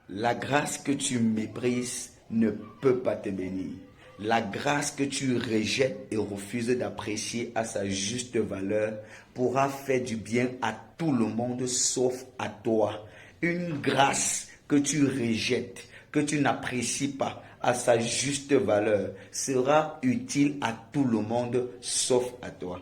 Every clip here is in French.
La grâce que tu méprises ne peut pas te bénir. La grâce que tu rejettes et refuses d'apprécier à sa juste valeur pourra faire du bien à tout le monde sauf à toi. Une grâce que tu rejettes, que tu n'apprécies pas à sa juste valeur, sera utile à tout le monde sauf à toi.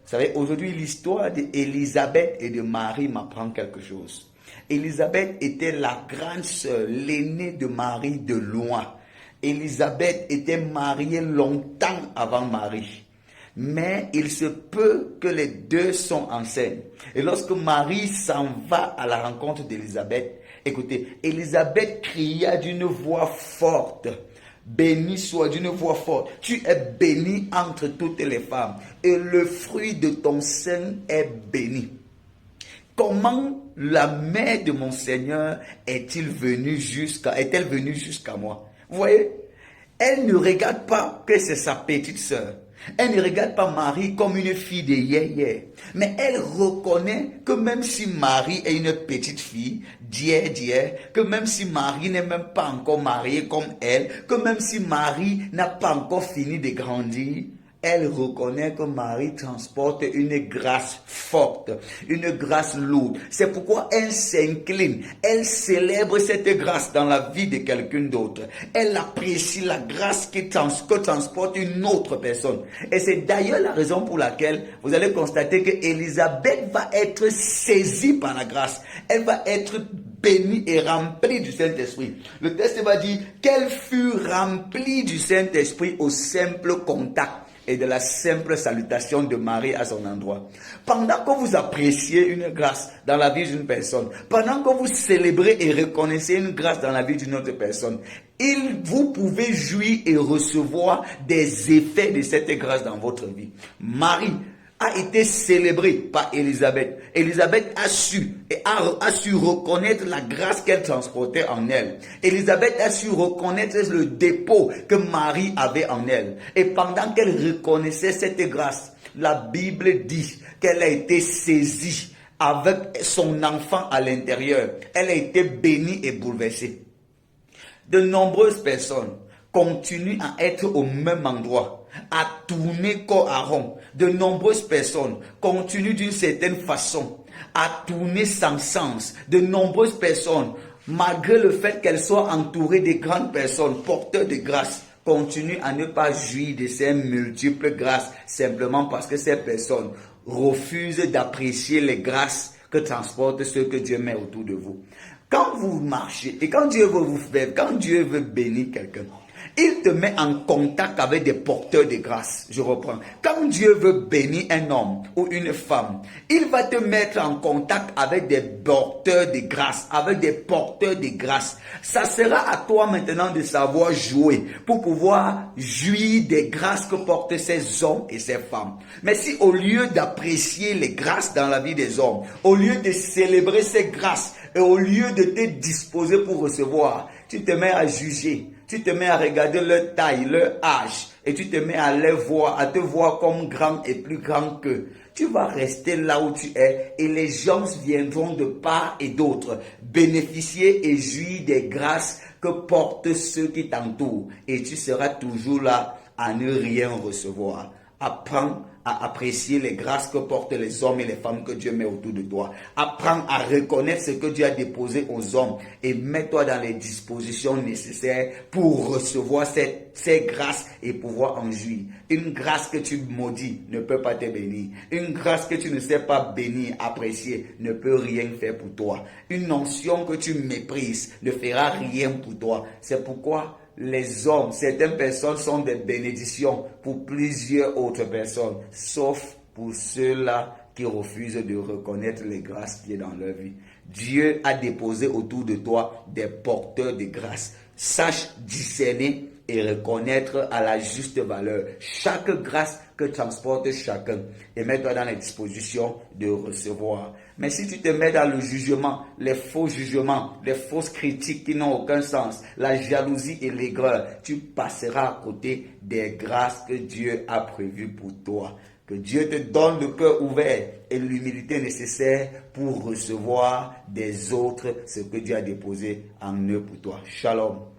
Vous savez, aujourd'hui, l'histoire d'Élisabeth et de Marie m'apprend quelque chose. Élisabeth était la grande sœur, l'aînée de Marie de loin. Élisabeth était mariée longtemps avant Marie. Mais il se peut que les deux sont enceintes. Et lorsque Marie s'en va à la rencontre d'Élisabeth, écoutez, Élisabeth cria d'une voix forte. Béni soit d'une voix forte. Tu es bénie entre toutes les femmes. Et le fruit de ton sein est béni. Comment la mère de mon Seigneur est-elle venue jusqu'à moi? Vous voyez, elle ne regarde pas que c'est sa petite sœur. Elle ne regarde pas Marie comme une fille de hier. Mais elle reconnaît que même si Marie est une petite fille, d'hier, que même si Marie n'est même pas encore mariée comme elle, que même si Marie n'a pas encore fini de grandir, elle reconnaît que Marie transporte une grâce forte, une grâce lourde. C'est pourquoi elle s'incline, elle célèbre cette grâce dans la vie de quelqu'un d'autre. Elle apprécie la grâce que transporte une autre personne. Et c'est d'ailleurs la raison pour laquelle vous allez constater que Élisabeth va être saisie par la grâce. Elle va être bénie et remplie du Saint-Esprit. Le texte va dire qu'elle fut remplie du Saint-Esprit au simple contact et de la simple salutation de Marie à son endroit. Pendant que vous appréciez une grâce dans la vie d'une personne, pendant que vous célébrez et reconnaissez une grâce dans la vie d'une autre personne, vous pouvez jouir et recevoir des effets de cette grâce dans votre vie. Marie a été célébrée par Élisabeth. Élisabeth a su reconnaître la grâce qu'elle transportait en elle. Élisabeth a su reconnaître le dépôt que Marie avait en elle. Et pendant qu'elle reconnaissait cette grâce, la Bible dit qu'elle a été saisie avec son enfant à l'intérieur. Elle a été bénie et bouleversée. De nombreuses personnes continuent à être au même endroit, à tourner corps à rond. De nombreuses personnes continuent d'une certaine façon à tourner sans sens. De nombreuses personnes, malgré le fait qu'elles soient entourées de grandes personnes, porteurs de grâce, continuent à ne pas jouir de ces multiples grâces simplement parce que ces personnes refusent d'apprécier les grâces que transportent ceux que Dieu met autour de vous. Quand vous marchez et quand Dieu veut vous faire, quand Dieu veut bénir quelqu'un, il te met en contact avec des porteurs de grâce. Je reprends. Quand Dieu veut bénir un homme ou une femme, il va te mettre en contact avec des porteurs de grâce, avec des porteurs de grâce. Ça sera à toi maintenant de savoir jouer pour pouvoir jouir des grâces que portent ces hommes et ces femmes. Mais si au lieu d'apprécier les grâces dans la vie des hommes, au lieu de célébrer ces grâces et au lieu de te disposer pour recevoir, tu te mets à juger, tu te mets à regarder leur taille, leur âge, et tu te mets à les voir, à te voir comme grand et plus grand qu'eux, tu vas rester là où tu es et les gens viendront de part et d'autre bénéficier et jouir des grâces que portent ceux qui t'entourent. Et tu seras toujours là à ne rien recevoir. Apprends à apprécier les grâces que portent les hommes et les femmes que Dieu met autour de toi. Apprends à reconnaître ce que Dieu a déposé aux hommes et mets-toi dans les dispositions nécessaires pour recevoir ces grâces et pouvoir en jouir. Une grâce que tu maudis ne peut pas te bénir. Une grâce que tu ne sais pas bénir, apprécier, ne peut rien faire pour toi. Une onction que tu méprises ne fera rien pour toi. C'est pourquoi les hommes, certaines personnes sont des bénédictions pour plusieurs autres personnes, sauf pour ceux-là qui refusent de reconnaître les grâces qui sont dans leur vie. Dieu a déposé autour de toi des porteurs de grâce. Sache discerner et reconnaître à la juste valeur chaque grâce que transporte chacun et mets-toi dans les dispositions de recevoir. Mais si tu te mets dans le jugement, les faux jugements, les fausses critiques qui n'ont aucun sens, la jalousie et l'aigreur, tu passeras à côté des grâces que Dieu a prévues pour toi. Que Dieu te donne le cœur ouvert et l'humilité nécessaire pour recevoir des autres ce que Dieu a déposé en eux pour toi. Shalom.